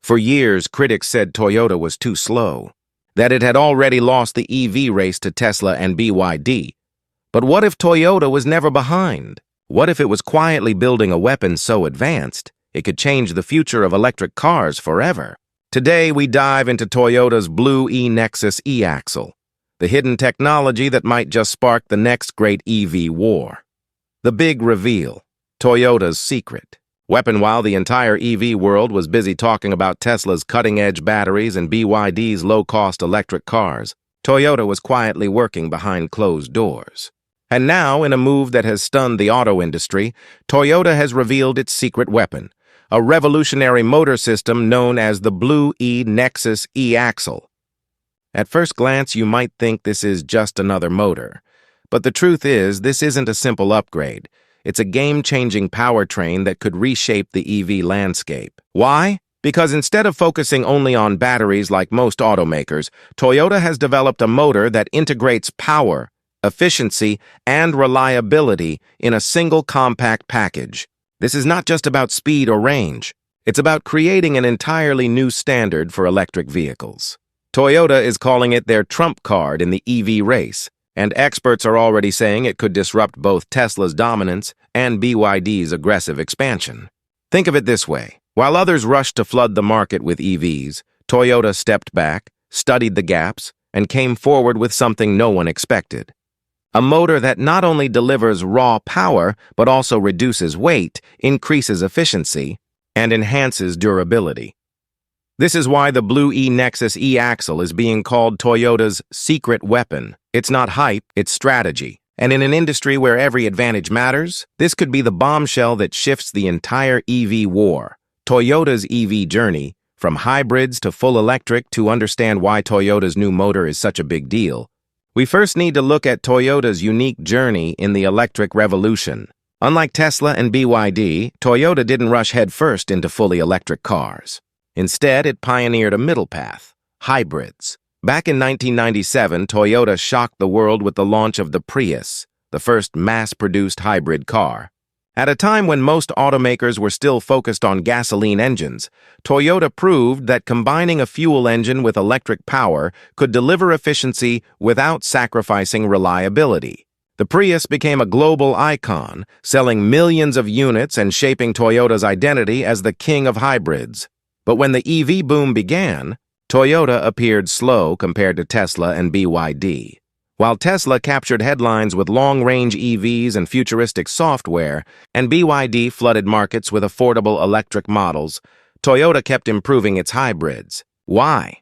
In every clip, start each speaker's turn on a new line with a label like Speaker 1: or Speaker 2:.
Speaker 1: For years, critics said Toyota was too slow, that it had already lost the EV race to Tesla and BYD. But what if Toyota was never behind? What if it was quietly building a weapon so advanced it could change the future of electric cars forever? Today, we dive into Toyota's Blue E-Nexus e-axle, the hidden technology that might just spark the next great EV war. The big reveal, Toyota's secret. While the entire EV world was busy talking about Tesla's cutting-edge batteries and BYD's low-cost electric cars, Toyota was quietly working behind closed doors. And now, in a move that has stunned the auto industry, Toyota has revealed its secret weapon, a revolutionary motor system known as the Blue E-Nexus e-axle. At first glance, you might think this is just another motor. But the truth is, this isn't a simple upgrade. It's a game-changing powertrain that could reshape the EV landscape. Why? Because instead of focusing only on batteries like most automakers, Toyota has developed a motor that integrates power, efficiency, and reliability in a single compact package. This is not just about speed or range. It's about creating an entirely new standard for electric vehicles. Toyota is calling it their trump card in the EV race, and experts are already saying it could disrupt both Tesla's dominance and BYD's aggressive expansion. Think of it this way. While others rushed to flood the market with EVs, Toyota stepped back, studied the gaps, and came forward with something no one expected. A motor that not only delivers raw power, but also reduces weight, increases efficiency, and enhances durability. This is why the Blue E-Nexus e-axle is being called Toyota's secret weapon. It's not hype, it's strategy. And in an industry where every advantage matters, this could be the bombshell that shifts the entire EV war. Toyota's EV journey, from hybrids to full electric. To understand why Toyota's new motor is such a big deal, we first need to look at Toyota's unique journey in the electric revolution. Unlike Tesla and BYD, Toyota didn't rush headfirst into fully electric cars. Instead, it pioneered a middle path, hybrids. Back in 1997, Toyota shocked the world with the launch of the Prius, the first mass-produced hybrid car. At a time when most automakers were still focused on gasoline engines, Toyota proved that combining a fuel engine with electric power could deliver efficiency without sacrificing reliability. The Prius became a global icon, selling millions of units and shaping Toyota's identity as the king of hybrids. But when the EV boom began, Toyota appeared slow compared to Tesla and BYD. While Tesla captured headlines with long-range EVs and futuristic software, and BYD flooded markets with affordable electric models, Toyota kept improving its hybrids. Why?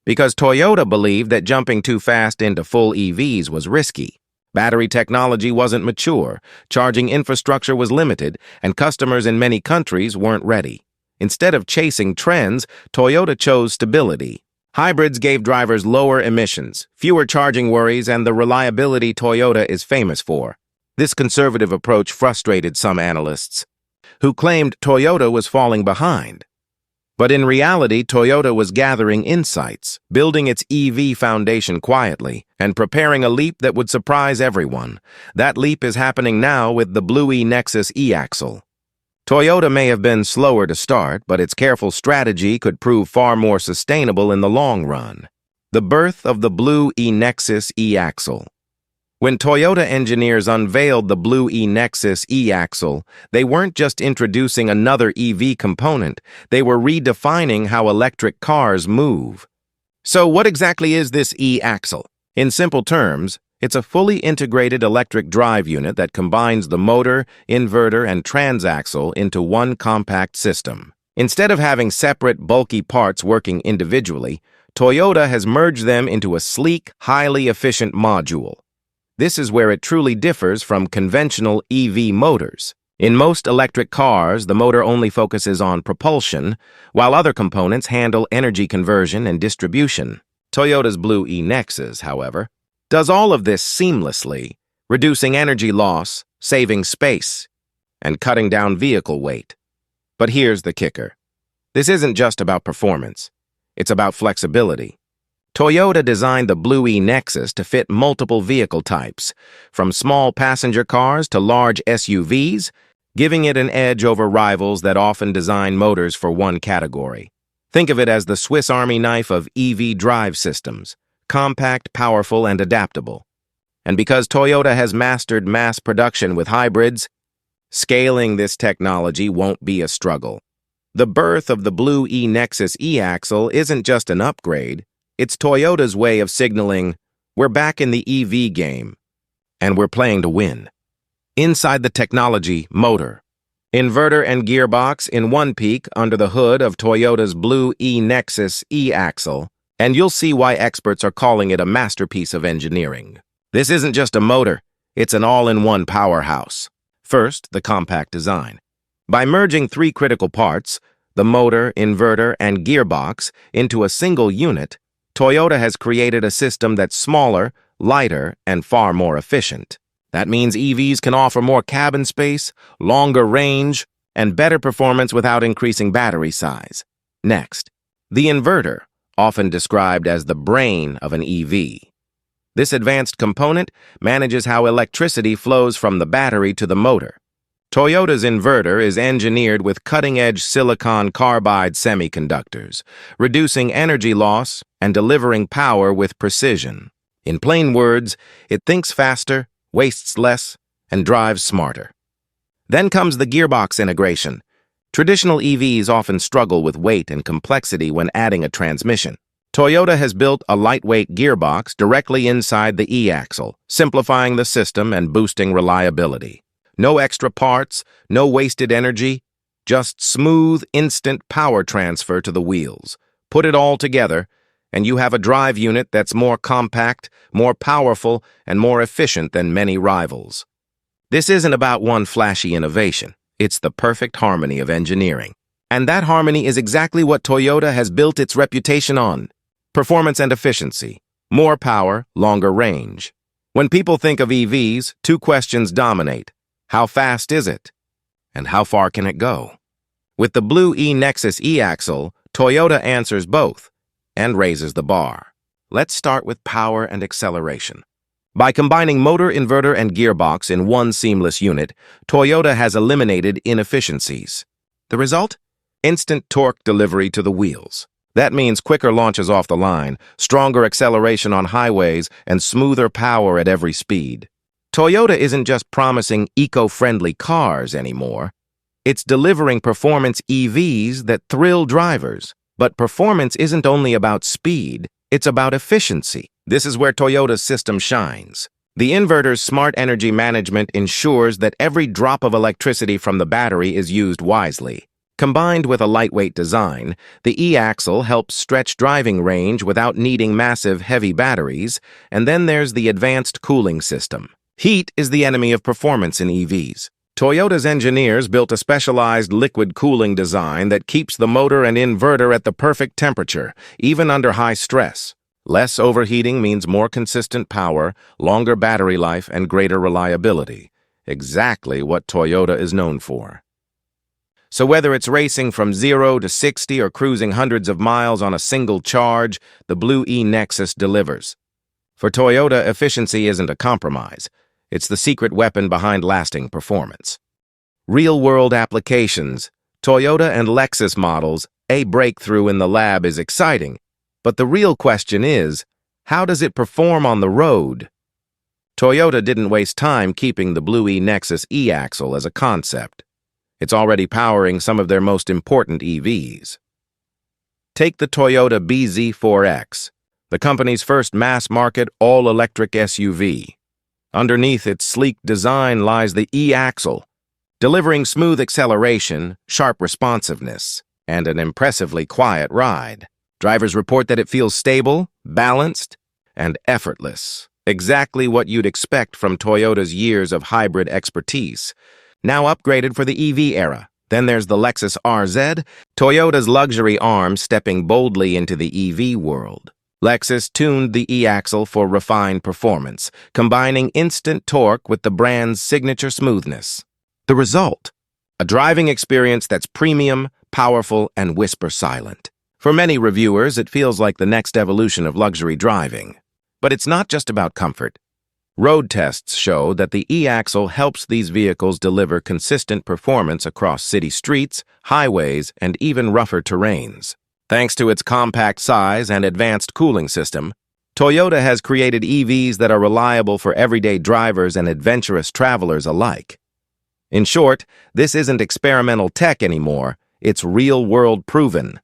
Speaker 1: Because Toyota believed that jumping too fast into full EVs was risky. Battery technology wasn't mature, charging infrastructure was limited, and customers in many countries weren't ready. Instead of chasing trends, Toyota chose stability. Hybrids gave drivers lower emissions, fewer charging worries, and the reliability Toyota is famous for. This conservative approach frustrated some analysts, who claimed Toyota was falling behind. But in reality, Toyota was gathering insights, building its EV foundation quietly, and preparing a leap that would surprise everyone. That leap is happening now with the Blue E-Nexus e-axle. Toyota may have been slower to start, but its careful strategy could prove far more sustainable in the long run. The birth of the Blue E-Nexus e-axle. When Toyota engineers unveiled the Blue E-Nexus e-axle, they weren't just introducing another EV component, they were redefining how electric cars move. So what exactly is this e-axle? In simple terms, it's a fully integrated electric drive unit that combines the motor, inverter, and transaxle into one compact system. Instead of having separate, bulky parts working individually, Toyota has merged them into a sleek, highly efficient module. This is where it truly differs from conventional EV motors. In most electric cars, the motor only focuses on propulsion, while other components handle energy conversion and distribution. Toyota's Blue E-Nexus, however, does all of this seamlessly, reducing energy loss, saving space, and cutting down vehicle weight. But here's the kicker. This isn't just about performance. It's about flexibility. Toyota designed the Blue E-Nexus to fit multiple vehicle types, from small passenger cars to large SUVs, giving it an edge over rivals that often design motors for one category. Think of it as the Swiss Army knife of EV drive systems, compact, powerful, and adaptable. And because Toyota has mastered mass production with hybrids, scaling this technology won't be a struggle. The birth of the Blue E-Nexus e-axle isn't just an upgrade, it's Toyota's way of signaling, we're back in the EV game, and we're playing to win. Inside the technology, motor, inverter and gearbox in one peek under the hood of Toyota's Blue E-Nexus e-axle, and you'll see why experts are calling it a masterpiece of engineering. This isn't just a motor, it's an all-in-one powerhouse. First, the compact design. By merging three critical parts, the motor, inverter, and gearbox, into a single unit, Toyota has created a system that's smaller, lighter, and far more efficient. That means EVs can offer more cabin space, longer range, and better performance without increasing battery size. Next, the inverter, often described as the brain of an EV. This advanced component manages how electricity flows from the battery to the motor. Toyota's inverter is engineered with cutting-edge silicon carbide semiconductors, reducing energy loss and delivering power with precision. In plain words, it thinks faster, wastes less, and drives smarter. Then comes the gearbox integration. Traditional EVs often struggle with weight and complexity when adding a transmission. Toyota has built a lightweight gearbox directly inside the e-axle, simplifying the system and boosting reliability. No extra parts, no wasted energy, just smooth, instant power transfer to the wheels. Put it all together, and you have a drive unit that's more compact, more powerful, and more efficient than many rivals. This isn't about one flashy innovation. It's the perfect harmony of engineering. And that harmony is exactly what Toyota has built its reputation on. Performance and efficiency. More power, longer range. When people think of EVs, two questions dominate. How fast is it? And how far can it go? With the Blue E-Nexus e-axle, Toyota answers both and raises the bar. Let's start with power and acceleration. By combining motor, inverter, and gearbox in one seamless unit, Toyota has eliminated inefficiencies. The result? Instant torque delivery to the wheels. That means quicker launches off the line, stronger acceleration on highways, and smoother power at every speed. Toyota isn't just promising eco-friendly cars anymore. It's delivering performance EVs that thrill drivers. But performance isn't only about speed, it's about efficiency. This is where Toyota's system shines. The inverter's smart energy management ensures that every drop of electricity from the battery is used wisely. Combined with a lightweight design, the e-axle helps stretch driving range without needing massive, heavy batteries, and then there's the advanced cooling system. Heat is the enemy of performance in EVs. Toyota's engineers built a specialized liquid cooling design that keeps the motor and inverter at the perfect temperature, even under high stress. Less overheating means more consistent power, longer battery life, and greater reliability. Exactly what Toyota is known for. So whether it's racing from 0 to 60 or cruising hundreds of miles on a single charge, the Blue E-Nexus delivers. For Toyota, efficiency isn't a compromise. It's the secret weapon behind lasting performance. Real-world applications, Toyota and Lexus models, a breakthrough in the lab is exciting, but the real question is, how does it perform on the road? Toyota didn't waste time keeping the Blue E-Nexus e-axle as a concept. It's already powering some of their most important EVs. Take the Toyota BZ4X, the company's first mass-market all-electric SUV. Underneath its sleek design lies the e-axle, delivering smooth acceleration, sharp responsiveness, and an impressively quiet ride. Drivers report that it feels stable, balanced, and effortless. Exactly what you'd expect from Toyota's years of hybrid expertise. Now upgraded for the EV era. Then there's the Lexus RZ, Toyota's luxury arm stepping boldly into the EV world. Lexus tuned the e-axle for refined performance, combining instant torque with the brand's signature smoothness. The result? A driving experience that's premium, powerful, and whisper-silent. For many reviewers, it feels like the next evolution of luxury driving. But it's not just about comfort. Road tests show that the e-axle helps these vehicles deliver consistent performance across city streets, highways, and even rougher terrains. Thanks to its compact size and advanced cooling system, Toyota has created EVs that are reliable for everyday drivers and adventurous travelers alike. In short, this isn't experimental tech anymore, it's real-world proven.